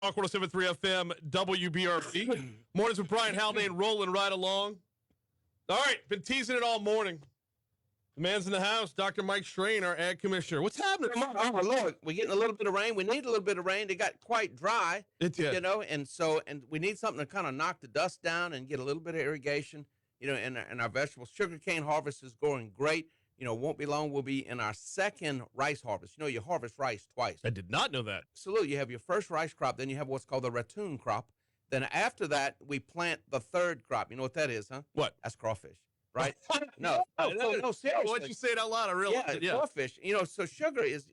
Talk 107.3 FM, WBRB. Mornings with Brian Haldane rolling right along. All right, been teasing it all morning. The man's in the house, Dr. Mike Strain, our ag commissioner. What's happening? Oh, Lord, we're getting a little bit of rain. We need a little bit of rain. They got quite dry. It did. And we need something to kind of knock the dust down and get a little bit of irrigation, in our vegetables. Sugarcane harvest is going great. Won't be long. We'll be in our second rice harvest. You harvest rice twice. I did not know that. Absolutely. You have your first rice crop, then you have what's called the ratoon crop. Then after that, we plant the third crop. You know what that is, huh? What? That's crawfish. Right? No, seriously. Once you say it out loud, I realize yeah. Crawfish. So sugar is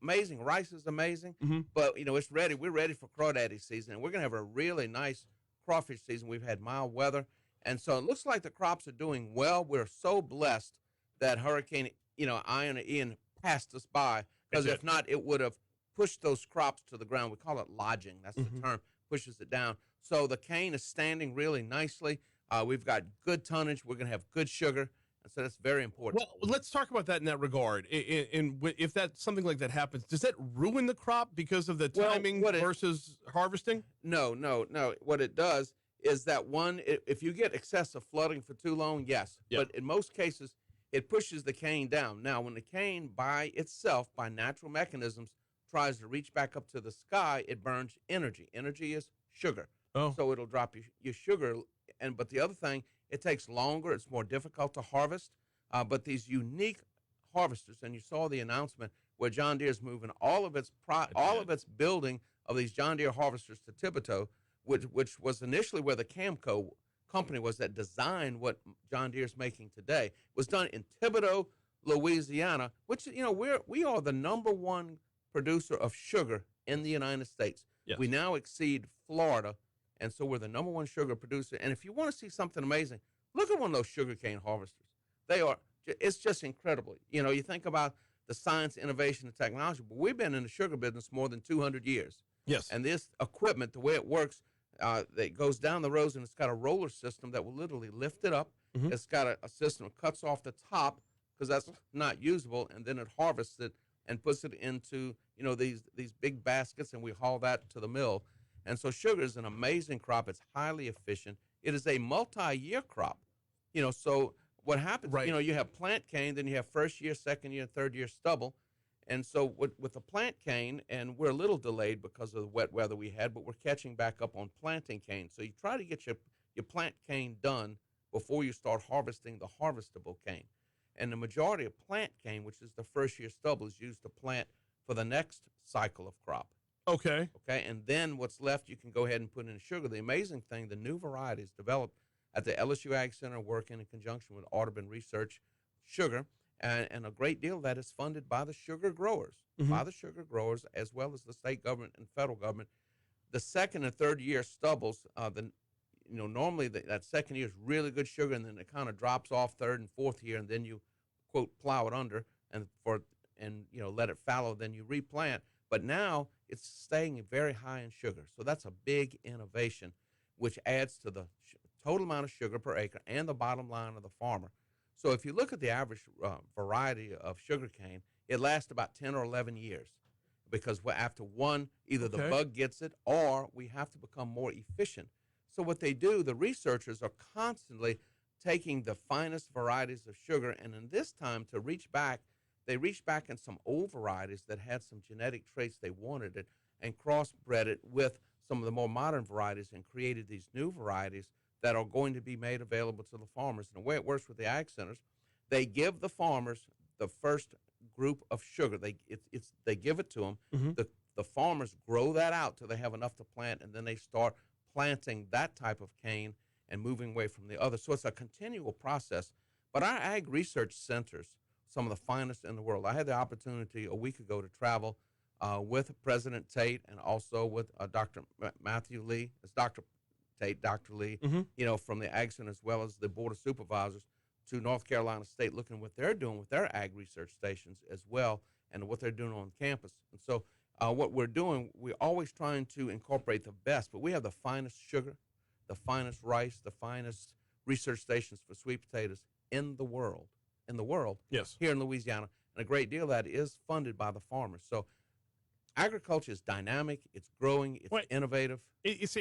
amazing. Rice is amazing, but it's ready. We're ready for crawdaddy season, and we're gonna have a really nice crawfish season. We've had mild weather, and so it looks like the crops are doing well. We're so blessed that Hurricane Ian passed us by, because if not, it would have pushed those crops to the ground. We call it lodging. That's the term. Pushes it down. So the cane is standing really nicely. We've got good tonnage. We're going to have good sugar. And so that's very important. Well, let's talk about that in that regard. If something like that happens, does that ruin the crop because of the timing versus harvesting? No. What it does is that, one, if you get excessive flooding for too long, yes. Yep. But in most cases, it pushes the cane down. Now, when the cane by itself, by natural mechanisms, tries to reach back up to the sky, it burns energy. Energy is sugar. Oh. So it'll drop your sugar. But the other thing, it takes longer. It's more difficult to harvest. But these unique harvesters, and you saw the announcement where John Deere is moving all of its building of these John Deere harvesters to Thibodaux, which was initially where the Camco company was that designed what John Deere is making today. It was done in Thibodaux, Louisiana, which we are the number one producer of sugar in the United States. Yes. We now exceed Florida. And so we're the number one sugar producer. And if you want to see something amazing, look at one of those sugarcane harvesters. It's just incredible. You think about the science, innovation, and technology, but we've been in the sugar business more than 200 years. Yes. And this equipment, the way it works, it goes down the rows, and it's got a roller system that will literally lift it up. Mm-hmm. It's got a system that cuts off the top, because that's not usable, and then it harvests it and puts it into these big baskets, and we haul that to the mill. And so sugar is an amazing crop. It's highly efficient. It is a multi-year crop. So what happens, right. You have plant cane, then you have first year, second year, third year stubble. And so with the plant cane, and we're a little delayed because of the wet weather we had, but we're catching back up on planting cane. So you try to get your plant cane done before you start harvesting the harvestable cane. And the majority of plant cane, which is the first year stubble, is used to plant for the next cycle of crop. Okay, and then what's left, you can go ahead and put in sugar. The amazing thing, the new varieties developed at the LSU Ag Center, working in conjunction with Audubon Research Sugar, and a great deal of that is funded by the sugar growers, as well as the state government and federal government. The second and third year stubbles, normally that second year is really good sugar, and then it kind of drops off third and fourth year, and then you, quote, plow it under and let it fallow, then you replant. But now it's staying very high in sugar. So that's a big innovation, which adds to the total amount of sugar per acre and the bottom line of the farmer. So if you look at the average variety of sugarcane, it lasts about 10 or 11 years, because after one, either the bug gets it or we have to become more efficient. So what they do, the researchers are constantly taking the finest varieties of sugar, and in this time to reach back, they reached back in some old varieties that had some genetic traits they wanted it, and crossbred it with some of the more modern varieties, and created these new varieties that are going to be made available to the farmers. And the way it works with the ag centers, they give the farmers the first group of sugar. They give it to them. Mm-hmm. The farmers grow that out till they have enough to plant, and then they start planting that type of cane and moving away from the other. So it's a continual process. But our ag research centers, some of the finest in the world. I had the opportunity a week ago to travel with President Tate, and also with Dr. Matthew Lee. It's Dr. Tate, Dr. Lee, from the Ag Center, as well as the Board of Supervisors, to North Carolina State, looking at what they're doing with their ag research stations as well, and what they're doing on campus. And so what we're doing, we're always trying to incorporate the best, but we have the finest sugar, the finest rice, the finest research stations for sweet potatoes in the world. Yes. Here in Louisiana. And a great deal of that is funded by the farmers. So agriculture is dynamic, it's growing, it's Well, innovative. It's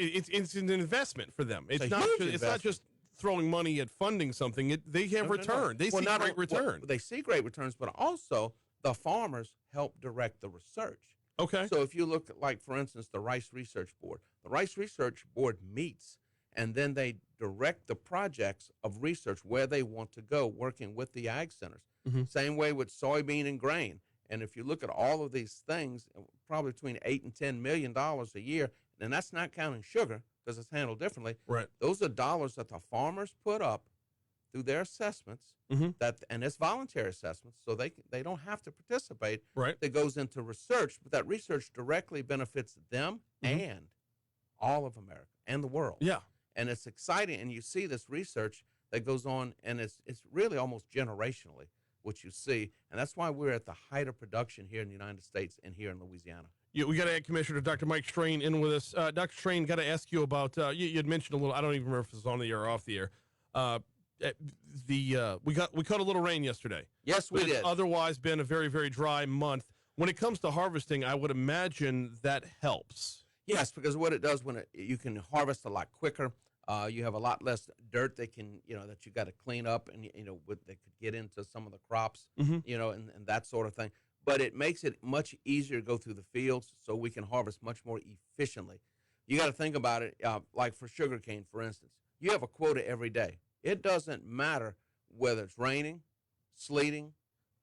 an investment for them. It's a not huge just, it's not investment. just throwing money at funding something. They have No, no, no. return. They Well, see not great only- return. well, they see great returns, but also the farmers help direct the research. Okay. So if you look at, like, for instance, the Rice Research Board, the Rice Research Board meets and then they direct the projects of research where they want to go, working with the ag centers. Mhm. Same way with soybean and grain. And if you look at all of these things, probably between $8 and $10 million a year, and that's not counting sugar because it's handled differently. Right. Those are dollars that the farmers put up through their assessments, Mhm. and it's voluntary assessments, so they don't have to participate. Right. That goes into research, but that research directly benefits them and all of America and the world. Yeah. And it's exciting, and you see this research that goes on, and it's really almost generationally what you see, and that's why we're at the height of production here in the United States and here in Louisiana. Yeah, we got Ag Commissioner Dr. Mike Strain in with us. Dr. Strain, got to ask you about, you had mentioned a little, I don't even remember if it was on the air or off the air. We caught a little rain yesterday. Yes, we But did. it's otherwise been a very, very dry month. When it comes to harvesting, I would imagine that helps. Yes, because what it does you can harvest a lot quicker. You have a lot less dirt that that you got to clean up, and that could get into some of the crops, Mhm. and that sort of thing. But it makes it much easier to go through the fields, so we can harvest much more efficiently. You got to think about it, like for sugarcane, for instance. You have a quota every day. It doesn't matter whether it's raining, sleeting,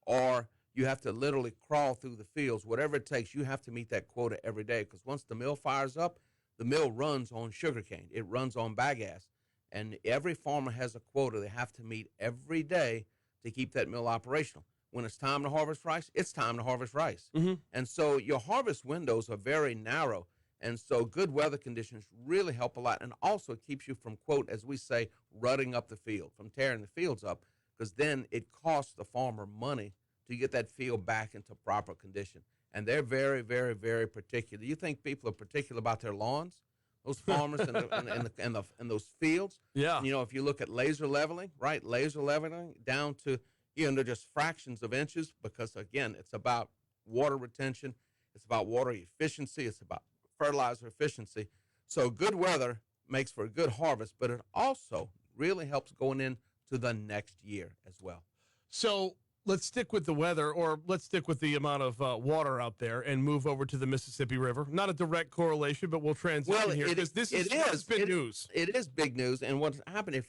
or you have to literally crawl through the fields. Whatever it takes, you have to meet that quota every day, because once the mill fires up, the mill runs on sugarcane. It runs on bagasse. And every farmer has a quota they have to meet every day to keep that mill operational. When it's time to harvest rice, it's time to harvest rice. Mhm. And so your harvest windows are very narrow. And so good weather conditions really help a lot. And also it keeps you from, quote, as we say, rutting up the field, from tearing the fields up, because then it costs the farmer money to get that field back into proper condition. And they're very, very, very particular. You think people are particular about their lawns? Those farmers in those fields. Yeah. If you look at laser leveling, right? Laser leveling down to they're just fractions of inches, because again, it's about water retention, it's about water efficiency, it's about fertilizer efficiency. So good weather makes for a good harvest, but it also really helps going into the next year as well. So let's stick with the weather, or let's stick with the amount of water out there and move over to the Mississippi River. Not a direct correlation, but we'll transition here, because this has been news. It is big news. And what's happened,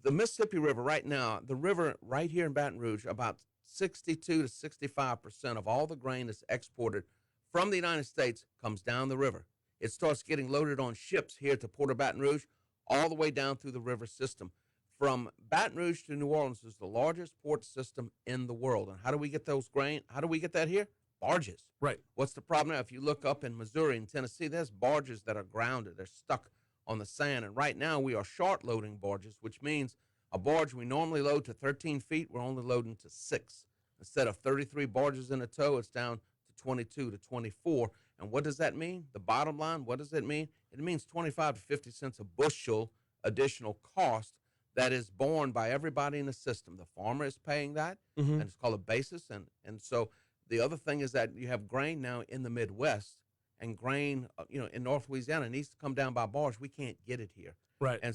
the Mississippi River right now, the river right here in Baton Rouge, about 62 to 65% of all the grain that's exported from the United States comes down the river. It starts getting loaded on ships here to Port of Baton Rouge, all the way down through the river system. From Baton Rouge to New Orleans is the largest port system in the world. And how do we get those grain? How do we get that here? Barges. Right. What's the problem now? If you look up in Missouri and Tennessee, there's barges that are grounded. They're stuck on the sand. And right now we are short loading barges, which means a barge we normally load to 13 feet, we're only loading to 6. Instead of 33 barges in a tow, it's down to 22 to 24. And what does that mean? The bottom line, what does it mean? It means 25 to 50 cents a bushel additional cost that is borne by everybody in the system. The farmer is paying that, and it's called a basis. And so the other thing is that you have grain now in the Midwest, and grain, in North Louisiana needs to come down by barge. We can't get it here. Right. And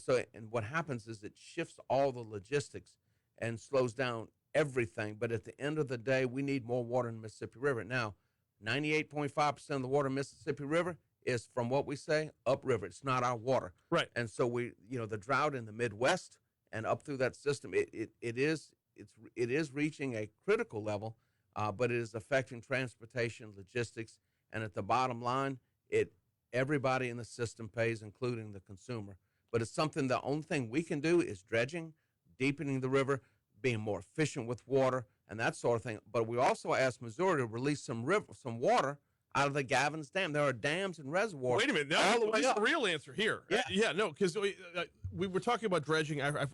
what happens is it shifts all the logistics and slows down everything. But at the end of the day, we need more water in the Mississippi River. Now, 98.5% of the water in Mississippi River is from what we say upriver. It's not our water. Right. And so the drought in the Midwest and up through that system, it is reaching a critical level, but it is affecting transportation, logistics, and at the bottom line, everybody in the system pays, including the consumer. But it's something, the only thing we can do is dredging, deepening the river, being more efficient with water, and that sort of thing. But we also asked Missouri to release some water out of the Gavin's Dam. There are dams and reservoirs. Wait a minute. all the way This is up. the real answer here. Yeah. No, because we were talking about dredging. I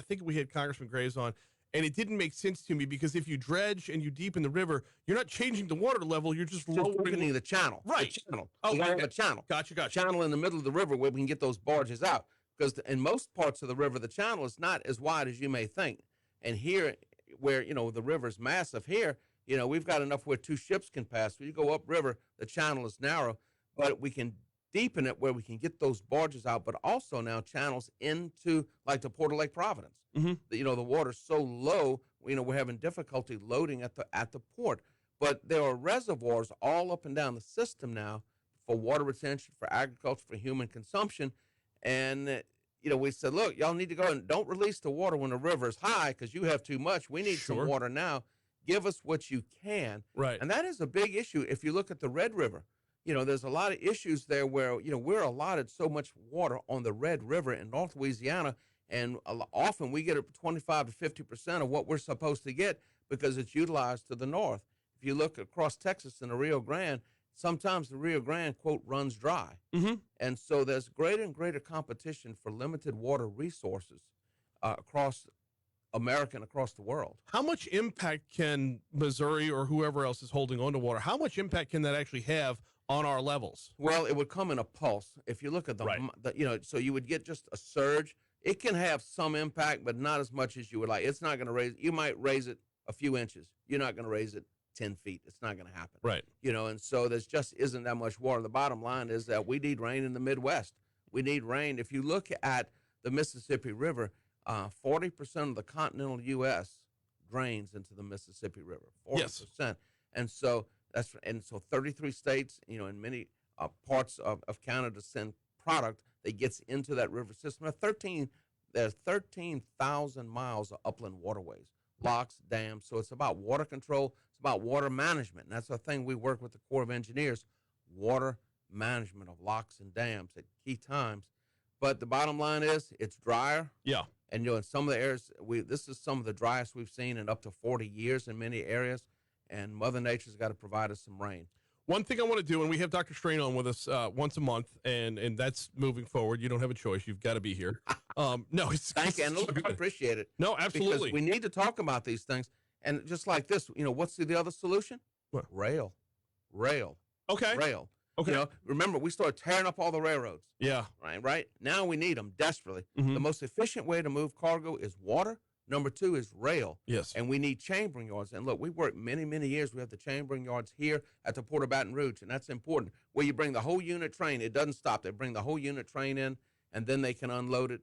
think we had Congressman Graves on, and it didn't make sense to me, because if you dredge and you deepen the river, you're not changing the water level. You're just lowering the channel. Right. The channel. Oh, We gotta okay. have a channel. Gotcha. Channel in the middle of the river where we can get those barges out. Because in most parts of the river, the channel is not as wide as you may think. And here, where the river's massive, here, We've got enough where 2 ships can pass. When you go upriver, the channel is narrow, but we can deepen it where we can get those barges out, but also now channels into like the Port of Lake Providence. Mm-hmm. The water's so low, we're having difficulty loading at the port. But there are reservoirs all up and down the system now for water retention, for agriculture, for human consumption. And, we said, look, y'all need to go and don't release the water when the river is high because you have too much. We need some water now. Give us what you can. Right. And that is a big issue. If you look at the Red River, there's a lot of issues there where, we're allotted so much water on the Red River in North Louisiana, and often we get 25 to 50% of what we're supposed to get because it's utilized to the north. If you look across Texas in the Rio Grande, sometimes the Rio Grande, quote, runs dry. Mm-hmm. And so there's greater and greater competition for limited water resources across America and across the world. How much impact can Missouri or whoever else is holding on to water, how much impact can that actually have on our levels? Well, it would come in a pulse. If you look at so you would get just a surge. It can have some impact, but not as much as you would like. It's not going to raise, you might raise it a few inches. You're not going to raise it 10 feet. It's not going to happen. Right. And so there's just isn't that much water. The bottom line is that we need rain in the Midwest. We need rain. If you look at the Mississippi River, 40% of the continental U.S. drains into the Mississippi River. 40%. Yes. And so 33 states, and many parts of Canada send product that gets into that river system. There's 13,000 miles of upland waterways, locks, dams. So it's about water control. It's about water management. And that's the thing we work with the Corps of Engineers, water management of locks and dams at key times. But the bottom line is it's drier. Yeah. And, in some of the areas, this is some of the driest we've seen in up to 40 years in many areas. And Mother Nature's got to provide us some rain. One thing I want to do, and we have Dr. Strain on with us once a month, and that's moving forward. You don't have a choice. You've got to be here. No, Thank you. And I appreciate it. No, absolutely. Because we need to talk about these things. And just like this, what's the other solution? What? Rail. Okay. Rail. Okay. Remember, we started tearing up all the railroads. Yeah. Right? Now we need them desperately. Mm-hmm. The most efficient way to move cargo is water. Number 2 is rail. Yes. And we need chambering yards. And look, we worked many, many years. We have the chambering yards here at the Port of Baton Rouge, and that's important. Where you bring the whole unit train, it doesn't stop. They bring the whole unit train in, and then they can unload it.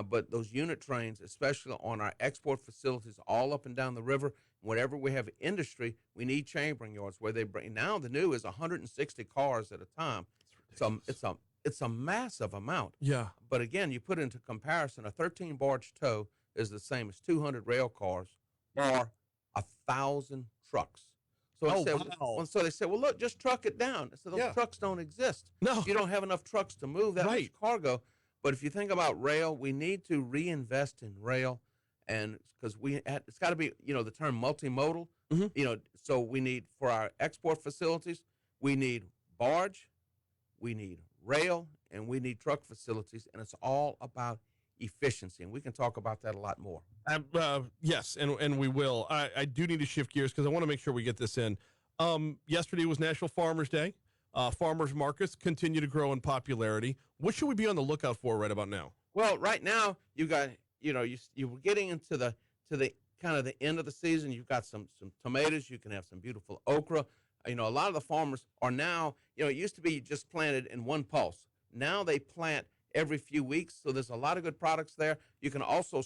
But those unit trains, especially on our export facilities all up and down the river, whenever we have industry, we need chambering yards where they bring. Now the new is 160 cars at a time. It's a massive amount. Yeah. But again, you put into comparison, a 13 barge tow is the same as 200 rail cars or 1,000 trucks. So they said, well, look, just truck it down. I said, those trucks don't exist. No. You don't have enough trucks to move that much cargo. But if you think about rail, we need to reinvest in rail, and because it's got to be, the term multimodal. Mm-hmm. So we need, for our export facilities, we need barge, we need rail, and we need truck facilities, and it's all about efficiency, and we can talk about that a lot more. Yes, and we will. I do need to shift gears because I want to make sure we get this in. Yesterday was National Farmers Day. Farmers markets continue to grow in popularity. What should we be on the lookout for right about now? Well, right now you got, you're getting into the kind of the end of the season. You've got some tomatoes. You can have some beautiful okra. A lot of the farmers are now, it used to be you just planted in one pulse. Now they plant every few weeks, so there's a lot of good products there. You can also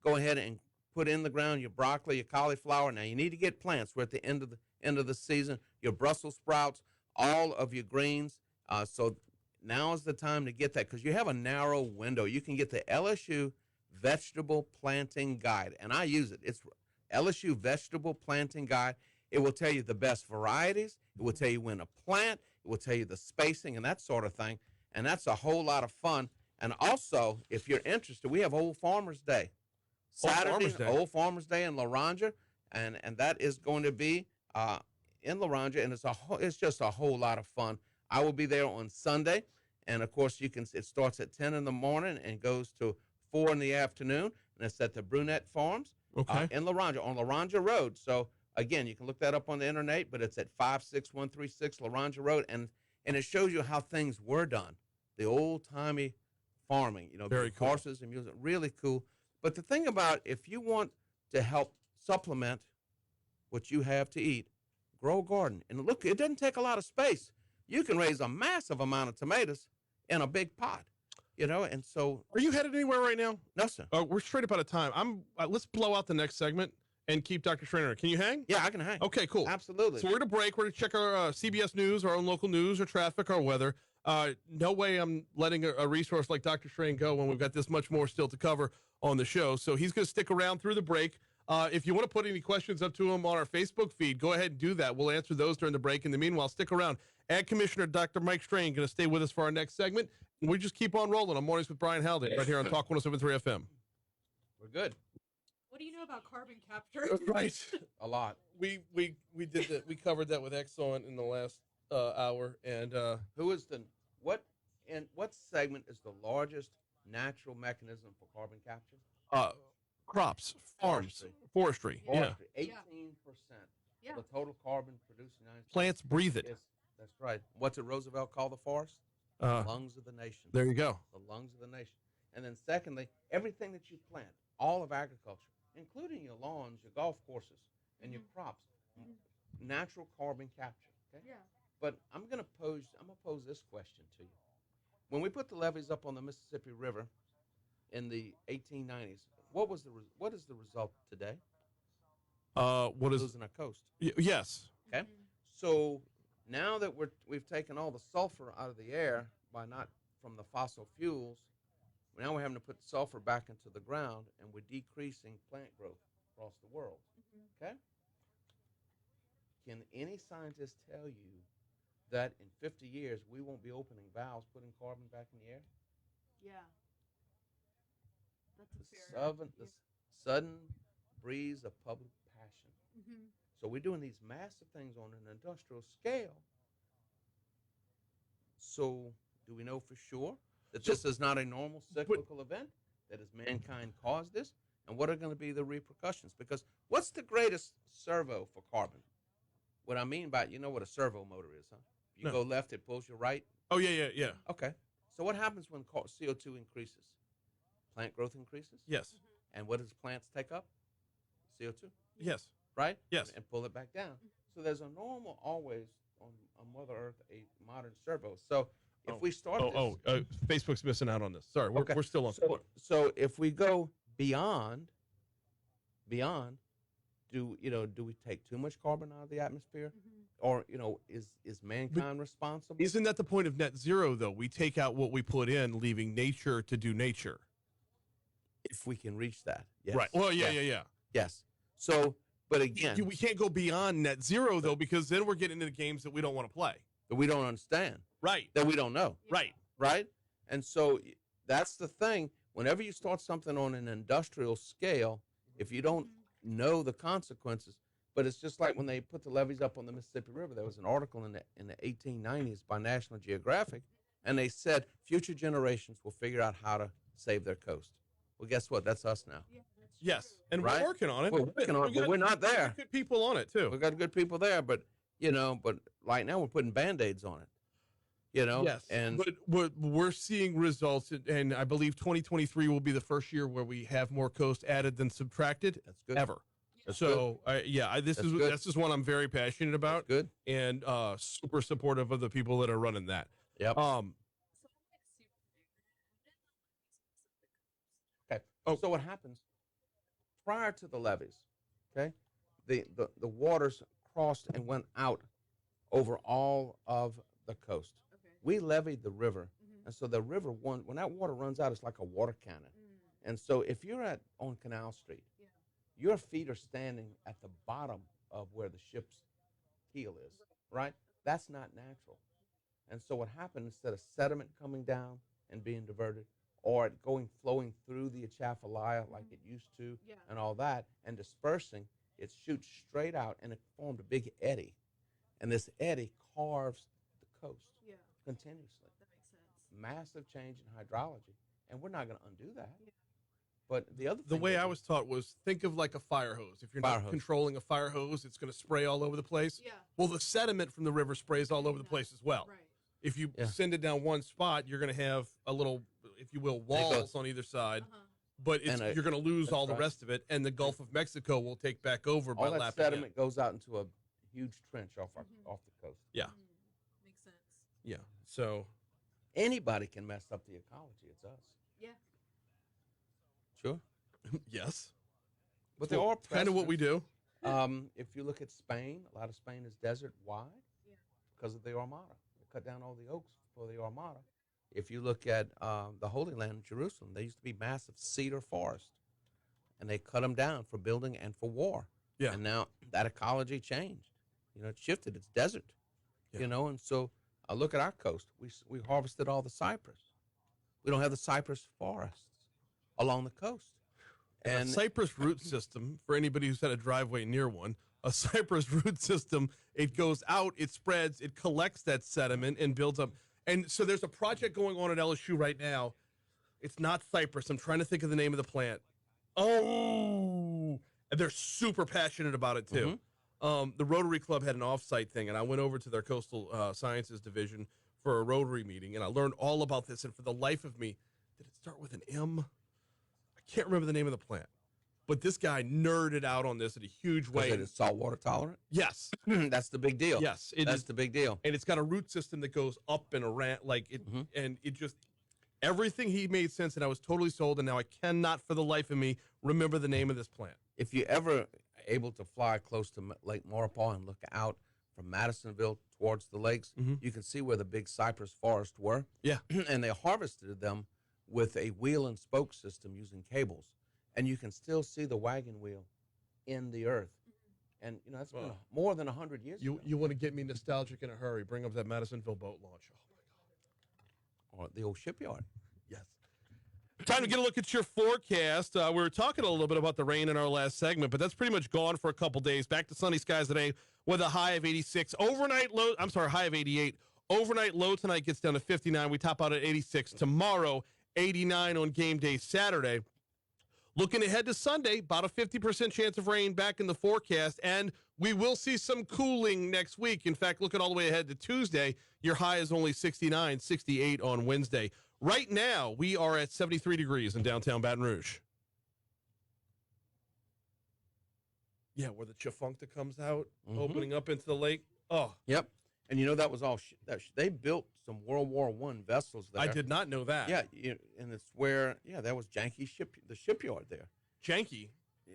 go ahead and put in the ground your broccoli, your cauliflower. Now you need to get plants. We're at the end of the season. Your Brussels sprouts, all of your greens. So now is the time to get that because you have a narrow window. You can get the LSU Vegetable Planting Guide, and I use it. It's LSU Vegetable Planting Guide. It will tell you the best varieties. It will tell you when to plant. It will tell you the spacing and that sort of thing. And that's a whole lot of fun. And also, if you're interested, we have Old Farmers Day. Saturday, Old Farmers Day in Laranja. And that is going to be in Laranja. And it's just a whole lot of fun. I will be there on Sunday. And, of course, it starts at 10 in the morning and goes to 4 in the afternoon. And it's at the Brunette Farms in Laranja, on Laranja Road. So, again, you can look that up on the internet, but it's at 56136 Laranja Road. And it shows you how things were done. The old-timey farming, very cool. Horses and music, really cool. But the thing about, if you want to help supplement what you have to eat, grow a garden. And look, it doesn't take a lot of space. You can raise a massive amount of tomatoes in a big pot, and so. Are you headed anywhere right now? No, sir. We're straight up out of time. Let's blow out the next segment and keep Dr. Schrainer. Can you hang? Yeah, I can hang. Okay, cool. Absolutely. So we're going to break. We're going to check our CBS News, our own local news, our traffic, our weather. No way I'm letting a resource like Dr. Schrain go when we've got this much more still to cover on the show. So he's going to stick around through the break. If you want to put any questions up to him on our Facebook feed, go ahead and do that. We'll answer those during the break. In the meanwhile, stick around. Ag Commissioner Dr. Mike Strain going to stay with us for our next segment. And we just keep on rolling on Mornings with Brian Haldane right here on Talk 107.3 FM. We're good. What do you know about carbon capture? Right. A lot. We did that. We covered that with Exxon in the last hour. And what segment is the largest natural mechanism for carbon capture? Crops, farms, forestry. Forestry. Yeah. 18% Yeah. of the total carbon produced in the United States. Plants breathe it. Yes, that's right. What did Roosevelt call the forest? The lungs of the nation. There you go. The lungs of the nation. And then secondly, everything that you plant, all of agriculture, including your lawns, your golf courses, and your crops, natural carbon capture. Okay? Yeah. But I'm gonna pose this question to you. When we put the levees up on the Mississippi River in the 1890s, what is the result today? What is losing our coast? Yes. Okay. So now that we've taken all the sulfur out of the air from the fossil fuels, now we're having to put sulfur back into the ground, and we're decreasing plant growth across the world. Okay? Can any scientist tell you that in 50 years we won't be opening valves, putting carbon back in the air? Yeah. That's a fair. The sudden breeze of public passion. So we're doing these massive things on an industrial scale. So do we know for sure that this is not a normal cyclical event? That is mankind caused this? And what are going to be the repercussions? Because what's the greatest servo for carbon? What I mean by, you know what a servo motor is, huh? You go left, it pulls you right. Oh, yeah. Okay. So what happens when CO2 increases? Plant growth increases? Yes. And what does plants take up? CO2. Yes. Right? Yes. And pull it back down. So there's a normal, always, on Mother Earth, a modern servo. So if we start Facebook's missing out on this. Sorry, we're still on. So if we go beyond, do we take too much carbon out of the atmosphere? Or, is mankind responsible? Isn't that the point of net zero, though? We take out what we put in, leaving nature to do nature. If we can reach that. Yes. Right. Well, yeah. Yes. So, but again. We can't go beyond net zero, though, because then we're getting into games that we don't want to play. That we don't understand. Right. That we don't know. Right. Right? And so that's the thing. Whenever you start something on an industrial scale, if you don't know the consequences, but it's just like when they put the levees up on the Mississippi River. There was an article in the 1890s by National Geographic, and they said future generations will figure out how to save their coast. Well, guess what? That's us now. Yeah, yes, and right? we're working on it. We're working on it, but we're not there. Good people on it too. We've got good people there, but right now we're putting Band-Aids on it. Yes, and but we're seeing results, and I believe 2023 will be the first year where we have more coast added than subtracted. That's good. Ever. That's so good. This is one I'm very passionate about. That's good. And super supportive of the people that are running that. Yep. Okay. So what happens prior to the levees? Okay, the waters crossed and went out over all of the coast. Okay. We levied the river, and so the river when that water runs out, it's like a water cannon. And so if you're on Canal Street, your feet are standing at the bottom of where the ship's keel is, right? That's not natural. And so what happened, instead of sediment coming down and being diverted, or it flowing through the Atchafalaya like it used to, and all that, and dispersing, it shoots straight out, and it formed a big eddy. And this eddy carves the coast continuously. That makes sense. Massive change in hydrology, and we're not going to undo that. But the way I was taught was think of like a fire hose. If you're not controlling a fire hose, it's going to spray all over the place. Yeah. Well, the sediment from the river sprays all over the place as well. Right. If you send it down one spot, you're going to have a little, if you will, walls on either side. but it's, And you're going to lose that's all the right. rest of it, and the Gulf of Mexico will take back over by All that lapping in. sediment goes out into a huge trench off off the coast. Yeah. Makes sense. Yeah. So Anybody can mess up the ecology. It's us. Yeah. Sure. yes, But there are kind of what we precedents. do. If you look at Spain, a lot of Spain is desert. Why? Yeah. Because of the Armada. They cut down all the oaks for the Armada. If you look at the Holy Land in Jerusalem, there used to be massive cedar forest, and they cut them down for building and for war. Yeah. And now that ecology changed. It shifted. It's desert. Yeah. And so look at our coast. We harvested all the cypress. We don't have the cypress forests along the coast. And a cypress root system, for anybody who's had a driveway near one, a cypress root system, it goes out, it spreads, it collects that sediment and builds up. And so there's a project going on at LSU right now. It's not cypress. I'm trying to think of the name of the plant. Oh, and they're super passionate about it too. The Rotary Club had an offsite thing, and I went over to their coastal sciences division for a Rotary meeting, and I learned all about this. And for the life of me, did it start with an M? I can't remember the name of the plant, but this guy nerded out on this in a huge way. It is saltwater tolerant. Yes, That's the big deal. yes, That's the big deal. and it's got a root system that goes up and around, like it, and it just everything he made sense, and I was totally sold. And now I cannot, for the life of me, remember the name of this plant. If you ever able to fly close to Lake Maurepas and look out from Madisonville towards the lakes, you can see where the big cypress forests were. Yeah. And they harvested them with a wheel and spoke system using cables. And you can still see the wagon wheel in the earth. And, that's been Wow. more than 100 years ago. You want to get me nostalgic in a hurry? Bring up that Madisonville boat launch. Oh my God. Or the old shipyard. Yes. Time to get a look at your forecast. We were talking a little bit about the rain in our last segment, but that's pretty much gone for a couple days. Back to sunny skies today with a high of 86. High of 88. Overnight low tonight gets down to 59. We top out at 86. Tomorrow, 89 on game day Saturday. Looking ahead to Sunday, about a 50% chance of rain back in the forecast, and we will see some cooling next week. In fact, looking all the way ahead to Tuesday, your high is only 69, 68 on Wednesday. Right now, we are at 73 degrees in downtown Baton Rouge. Yeah, where the Chifuncta comes out, opening up into the lake. Oh, Yep. And that was all. They built some World War I vessels there. I did not know that. Yeah, and it's where that was Janky the shipyard there. Janky,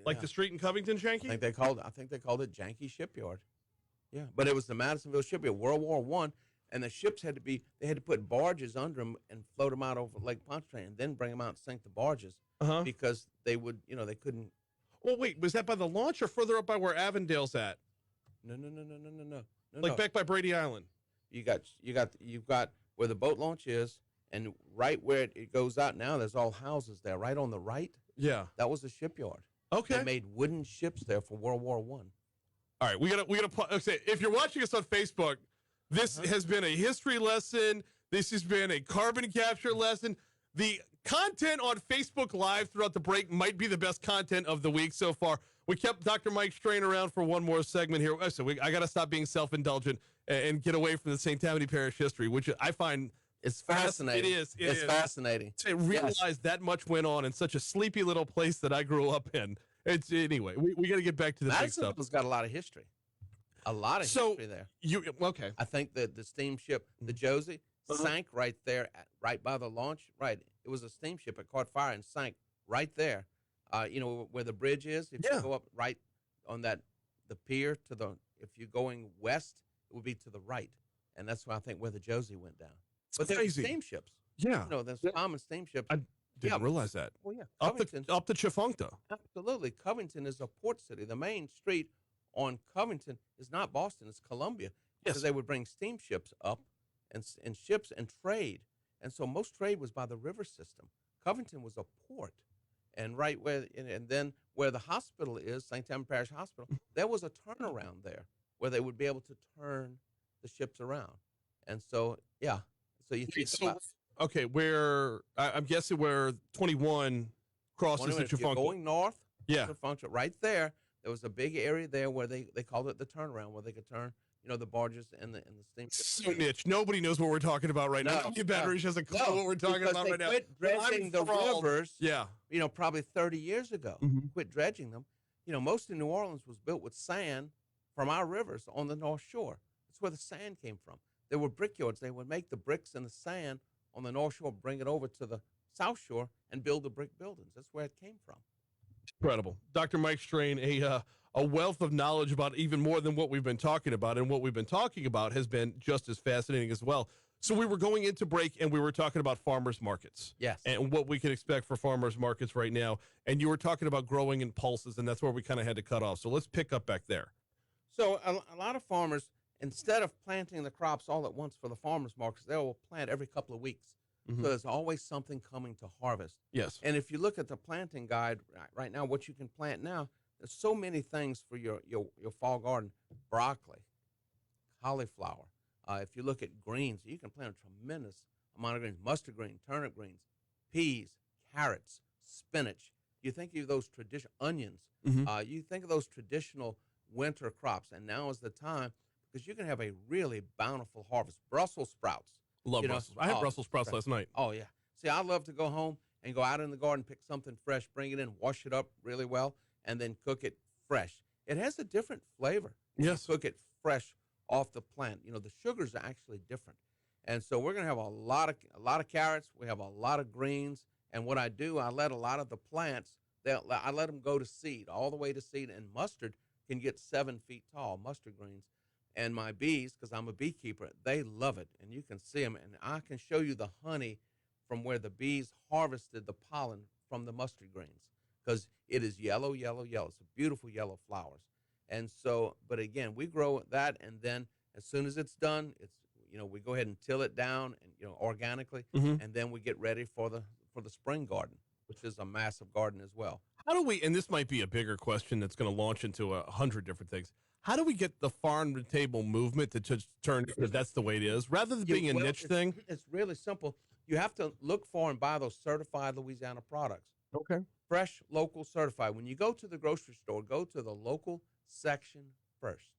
like Yeah. the street in Covington, I Janky? think they called it Janky Shipyard. Yeah, but it was the Madisonville shipyard, World War I, and the ships had to put barges under them and float them out over Lake Pontchartrain, and then bring them out and sink the barges Uh-huh. because they would, they couldn't. Well, wait, was that by the launch or further up by where Avondale's at? No. Like back by Brady Island? You've got where the boat launch is, and right where it goes out now, there's all houses there. Right on the right, Yeah. that was the shipyard. Okay. They made wooden ships there for World War I. All right, we gotta okay, if you're watching us on Facebook, this has been a history lesson. This has been a carbon capture lesson. The content on Facebook Live throughout the break might be the best content of the week so far. We kept Dr. Mike Strain around for one more segment here. So I got to stop being self-indulgent and get away from the St. Tammany Parish history, which I find It's fascinating. It is. It's fascinating. To realize that much went on in such a sleepy little place that I grew up in. It's anyway. We got to get back to the big stuff. Madisonville's got a lot of history. A lot of history there. Okay? I think that the steamship, the Josie, sank right there, right by the launch. Right, it was a steamship. It caught fire and sank right there. Where the bridge is. If you go up right on the pier if you're going west, it would be to the right, and that's why I think where the Josie went down. But there's crazy. steamships. Yeah. There's common steamships. I didn't realize that. Well, yeah, Up Covington. the Chifuncta. Absolutely. Covington is a port city. The main street on Covington is not Boston, it's Columbia. Yes. Because they would bring steamships up and ships and trade. And so most trade was by the river system. Covington was a port. And then where the hospital is, St. Tammany Parish Hospital, there was a turnaround there where they would be able to turn the ships around. And so, yeah. So you think about Okay, where I'm guessing where 21 crosses the if you're Chifuncta. going north, Yeah. Chifuncta, right there was a big area there where they called it the turnaround, where they could turn, the barges and the steamships. So niche. Nobody knows what we're talking about right now. No, Baton Rouge has a clue No, what we're talking because about they right now. quit But I'm dredging the enthralled. rivers. Yeah. probably 30 years ago. Mhm. Quit dredging them. Most of New Orleans was built with sand from our rivers on the North Shore. That's where the sand came from. There were brickyards. They would make the bricks and the sand on the North Shore, bring it over to the South Shore, and build the brick buildings. That's where it came from. Incredible. Dr. Mike Strain, a wealth of knowledge about even more than what we've been talking about. And what we've been talking about has been just as fascinating as well. So we were going into break and we were talking about farmers markets. Yes. And what we can expect for farmers markets right now. And you were talking about growing in pulses, and that's where we kind of had to cut off. So let's pick up back there. So a lot of farmers, instead of planting the crops all at once for the farmers markets, they will plant every couple of weeks. Mhm. So there's always something coming to harvest. Yes. And if you look at the planting guide right now, what you can plant now, there's so many things for your fall garden. Broccoli, cauliflower. If you look at greens, you can plant a tremendous amount of greens. Mustard green, turnip greens, peas, carrots, spinach. You think of those traditional onions. Mhm. You think of those traditional winter crops. And now is the time because you can have a really bountiful harvest. Brussels sprouts. Love Brussels. I had Brussels sprouts right. last night. Oh, yeah. See, I love to go home and go out in the garden, pick something fresh, bring it in, wash it up really well, and then cook it fresh. It has a different flavor. Yes. Cook it fresh off the plant. The sugars are actually different. And so we're going to have a lot of carrots. We have a lot of greens. And what I do, I let a lot of the plants, I let them go to seed, all the way to seed. And mustard can get 7 feet tall, mustard greens. And my bees, because I'm a beekeeper, they love it. And you can see them. And I can show you the honey from where the bees harvested the pollen from the mustard greens because it is yellow, yellow, yellow. It's a beautiful yellow flowers. And so, but again, we grow that, and then as soon as it's done, we go ahead and till it down, and organically, Mhm. and then we get ready for the spring garden, which is a massive garden as well. How do we, and this might be a bigger question that's going to launch into 100 different things. How do we get the farm to table movement to just turn, because that's the way it is, rather than being a niche thing? It's really simple. You have to look for and buy those certified Louisiana products. Okay. Fresh, local, certified. When you go to the grocery store, go to the local section first.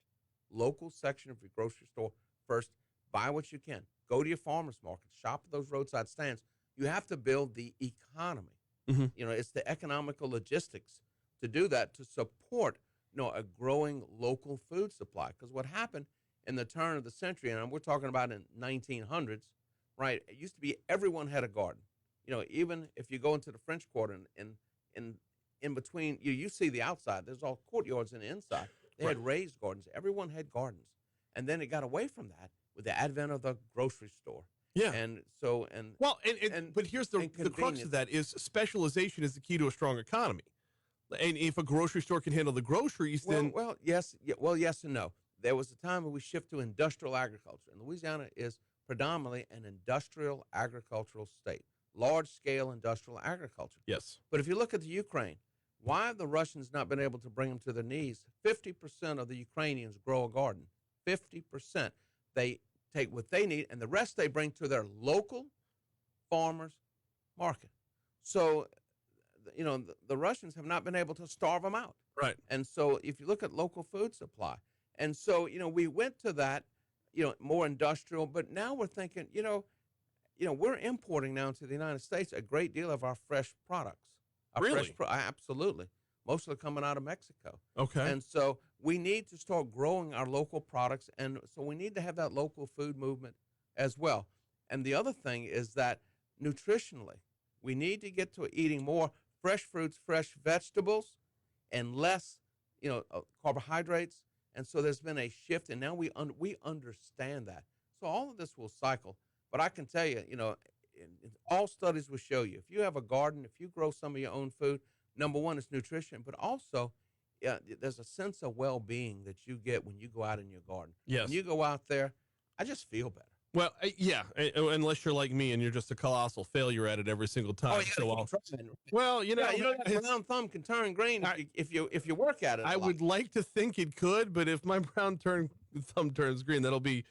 Local section of your grocery store first. Buy what you can. Go to your farmers market. Shop at those roadside stands. You have to build the economy. Mhm. It's the economical logistics to do that, to support, a growing local food supply. Because what happened in the turn of the century, and we're talking about in 1900s, right? It used to be everyone had a garden. Even if you go into the French Quarter and in between, you see the outside. There's all courtyards in the inside. They had raised gardens. Everyone had gardens. And then it got away from that with the advent of the grocery store. Yeah. And so, but here's the crux of that is specialization is the key to a strong economy. And if a grocery store can handle the groceries, then yes and no. There was a time when we shifted to industrial agriculture, and Louisiana is predominantly an industrial agricultural state, large-scale industrial agriculture. yes. But if you look at the Ukraine, why have the Russians not been able to bring them to their knees? 50% of the Ukrainians grow a garden. 50%. They take what they need, and the rest they bring to their local farmers market. So, the Russians have not been able to starve them out. Right. And so if you look at local food supply, and so, we went to that, more industrial, but now we're thinking, we're importing now into the United States a great deal of our fresh products. Really? Absolutely. Most of it coming out of Mexico. Okay. And so we need to start growing our local products. And so we need to have that local food movement as well. And the other thing is that nutritionally, we need to get to eating more fresh fruits, fresh vegetables, and less, carbohydrates. And so there's been a shift, and now we understand that. So all of this will cycle. But I can tell you, all studies will show you, if you have a garden, if you grow some of your own food, number one is nutrition, but also there's a sense of well-being that you get when you go out in your garden. Yes. When you go out there, I just feel better. Well, unless you're like me and you're just a colossal failure at it every single time. Well, that brown thumb can turn green if you work at it. I would like to think it could, but if my brown thumb turns green, that'll be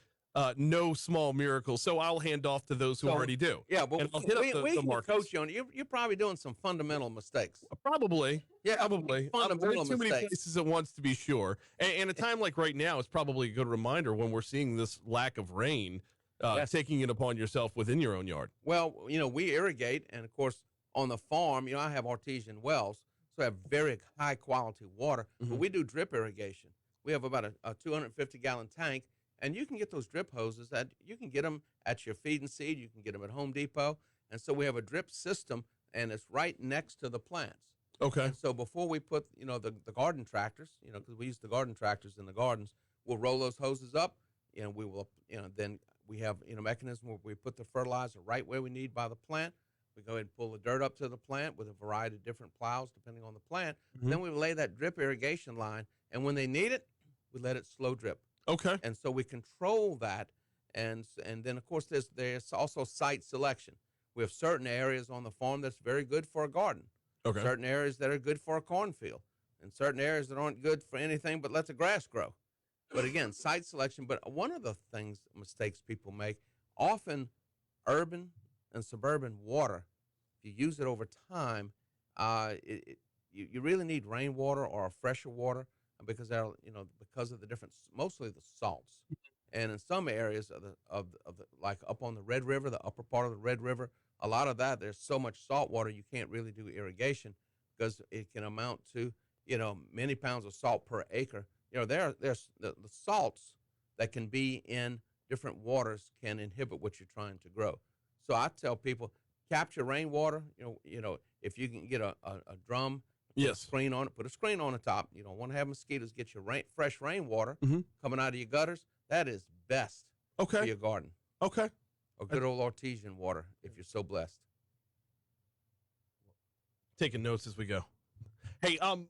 no small miracle. So I'll hand off to those who already do. Yeah, but I'll hit up we the can markets. coach you on it. You're probably doing some fundamental mistakes. Probably. Yeah, probably. fundamental Too many mistakes. places at once to be sure. And a time like right now is probably a good reminder when we're seeing this lack of rain, Yes. taking it upon yourself within your own yard. Well, we irrigate, and of course, on the farm, I have artesian wells, so I have very high quality water. But we do drip irrigation. We have about a 250-gallon tank, and you can get those drip hoses that you can get them at your feed and seed. You can get them at Home Depot. And so we have a drip system, and it's right next to the plants. Okay. And so before we put, the garden tractors, because we use the garden tractors in the gardens, we'll roll those hoses up, we will, then we have, a mechanism where we put the fertilizer right where we need by the plant. We go ahead and pull the dirt up to the plant with a variety of different plows depending on the plant. Then we lay that drip irrigation line, and when they need it, we let it slow drip. Okay. And so we control that, and then of course there's also site selection. We have certain areas on the farm that's very good for a garden. Okay. Certain areas that are good for a cornfield, and certain areas that aren't good for anything but let the grass grow. But again, site selection. But one of the mistakes people make, often urban and suburban water, if you use it over time, you really need rainwater or a fresher water because because of the different, mostly the salts. And in some areas of the like up on the Red River, the upper part of the Red River, a lot of that, there's so much salt water you can't really do irrigation because it can amount to, many pounds of salt per acre. There's the salts that can be in different waters can inhibit what you're trying to grow. So I tell people, capture rainwater. If you can get a drum, put a screen on it, put a screen on the top. You don't want to have mosquitoes get your fresh rainwater coming out of your gutters. That is best for your garden. Okay. Or good old artesian water if you're so blessed. Taking notes as we go. Hey, I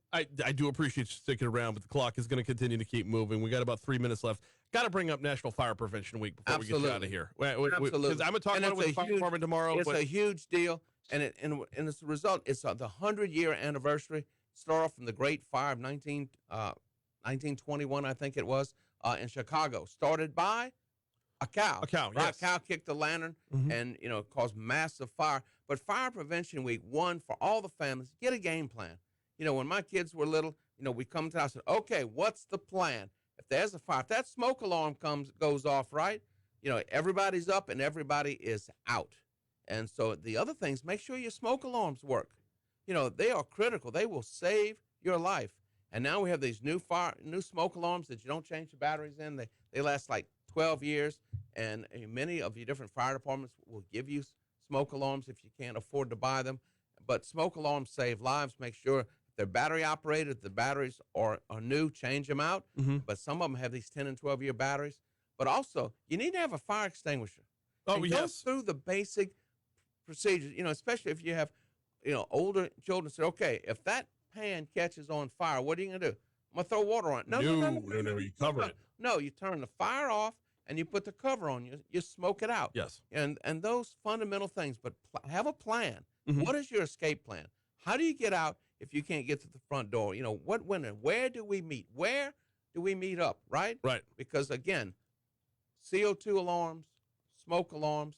do appreciate you sticking around, but the clock is going to continue to keep moving. We got about 3 minutes left. Got to bring up National Fire Prevention Week before we get you out of here. Absolutely. Because I'm going to talk about it with the fire department tomorrow. It's a huge deal, and it's a result. It's the 100-year anniversary. Start off from the Great Fire of 1921, I think it was, in Chicago. Started by a cow. A cow, right? yes. A cow kicked the lantern and, caused massive fire. But Fire Prevention Week, one, for all the families, get a game plan. When my kids were little, we come to the house and, okay, what's the plan? If there's a fire, if that smoke alarm goes off, right, everybody's up and everybody is out. And so the other things, make sure your smoke alarms work. They are critical. They will save your life. And now we have these new smoke alarms that you don't change the batteries in. They last like 12 years, and many of your different fire departments will give you smoke alarms if you can't afford to buy them. But smoke alarms save lives. Make sure they're battery operated. The batteries are new. Change them out. But some of them have these 10 and 12-year batteries. But also, you need to have a fire extinguisher. Oh, and go through the basic procedures, especially if you have, older children. Say, okay, if that pan catches on fire, what are you going to do? I'm going to throw water on it. No, you cover it. No, you turn the fire off and you put the cover on. You smoke it out. Yes. And those fundamental things, but have a plan. What is your escape plan? How do you get out if you can't get to the front door? Where do we meet? Where do we meet up, right? Right. Because, again, CO2 alarms, smoke alarms,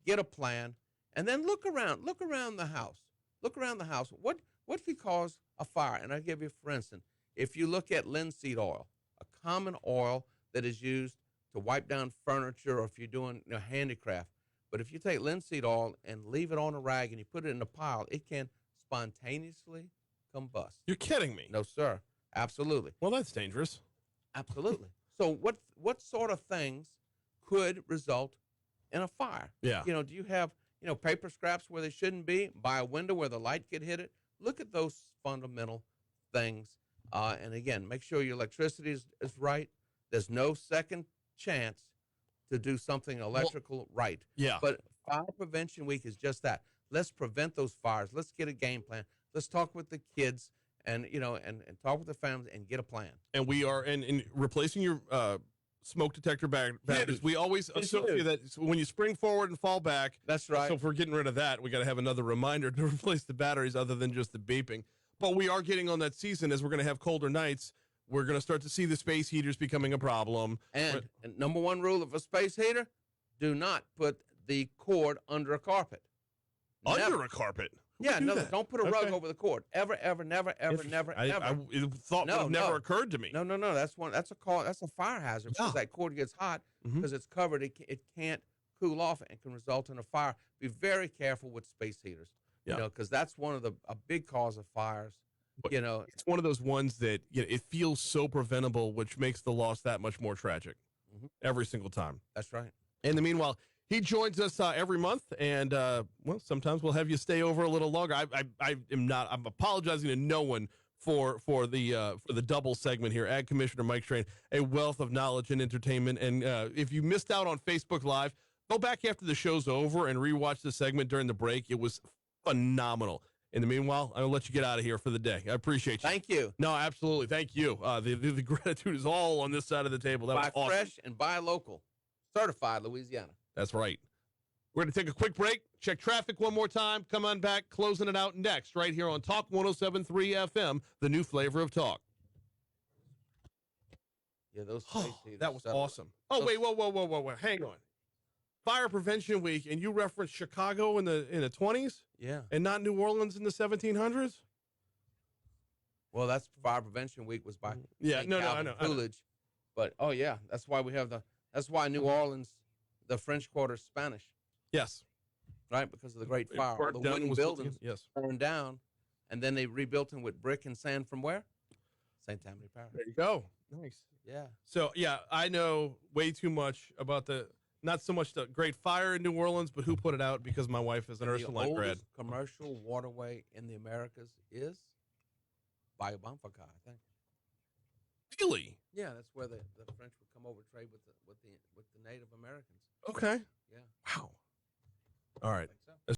get a plan, and then look around the house. Look around the house. What could cause a fire? And I'll give you, for instance, if you look at linseed oil, a common oil that is used to wipe down furniture or if you're doing handicraft. But if you take linseed oil and leave it on a rag and you put it in a pile, it can spontaneously combust. You're kidding me. No, sir. Absolutely. Well, that's dangerous. Absolutely. So what sort of things could result in a fire? Yeah. Do you have, paper scraps where they shouldn't be, by a window where the light could hit it? Look at those fundamental things. And again, make sure your electricity is right. There's no second chance to do something electrical right. Yeah. But Fire Prevention Week is just that. Let's prevent those fires. Let's get a game plan. Let's talk with the kids and talk with the families and get a plan. And we are in replacing your smoke detector batteries. We always associate that when you spring forward and fall back. That's right. So if we're getting rid of that, we got to have another reminder to replace the batteries other than just the beeping. But we are getting on that season as we're going to have colder nights. We're going to start to see the space heaters becoming a problem. And number one rule of a space heater, do not put the cord under a carpet. Under a carpet? Yeah, no, don't put a rug over the cord. Ever, never. I thought would have never occurred to me. No. That's a fire hazard because that cord gets hot because it's covered. It can't cool off and can result in a fire. Be very careful with space heaters. Yeah. You know, because that's one of a big cause of fires. But You know, it's one of those ones that it feels so preventable, which makes the loss that much more tragic every single time. that's right. In the meanwhile, he joins us every month, and well, sometimes we'll have you stay over a little longer. I'm apologizing to no one for the double segment here. Ag Commissioner Mike Strain, a wealth of knowledge and entertainment. And if you missed out on Facebook Live, go back after the show's over and rewatch the segment during the break. It was phenomenal. In the meanwhile, I'll let you get out of here for the day. I appreciate you. Thank you. No, absolutely. Thank you. The gratitude is all on this side of the table. That was Buy awesome. fresh and buy local. Certified Louisiana. That's right. We're going to take a quick break, check traffic one more time, come on back, closing it out next, right here on Talk 107.3 FM, the new flavor of talk. Yeah, those That was awesome. Oh, wait, whoa. Hang on. Fire Prevention Week, and you referenced Chicago in the 20s? Yeah. And not New Orleans in the 1700s? Well, that's Fire Prevention Week was by Yeah, St. no, I Calvin know. Coolidge. But oh yeah, that's why that's why New Orleans, the French Quarter is Spanish, Yes. right? Because of the Great It Fire. All burnt the down and wooden was built buildings again. Yes. burned down, and then they rebuilt them with brick and sand from where? St. Tammany Parish. There you go. Nice. Yeah. So, yeah, I know way too much about not so much the Great Fire in New Orleans, but who put it out, because my wife is an The Ursuline grad. oldest commercial waterway in the Americas is Bayou Bonfaka, I think. Really? Yeah, that's where the French would come over trade with the Native Americans. Okay. Yeah. Wow. All right. I think so.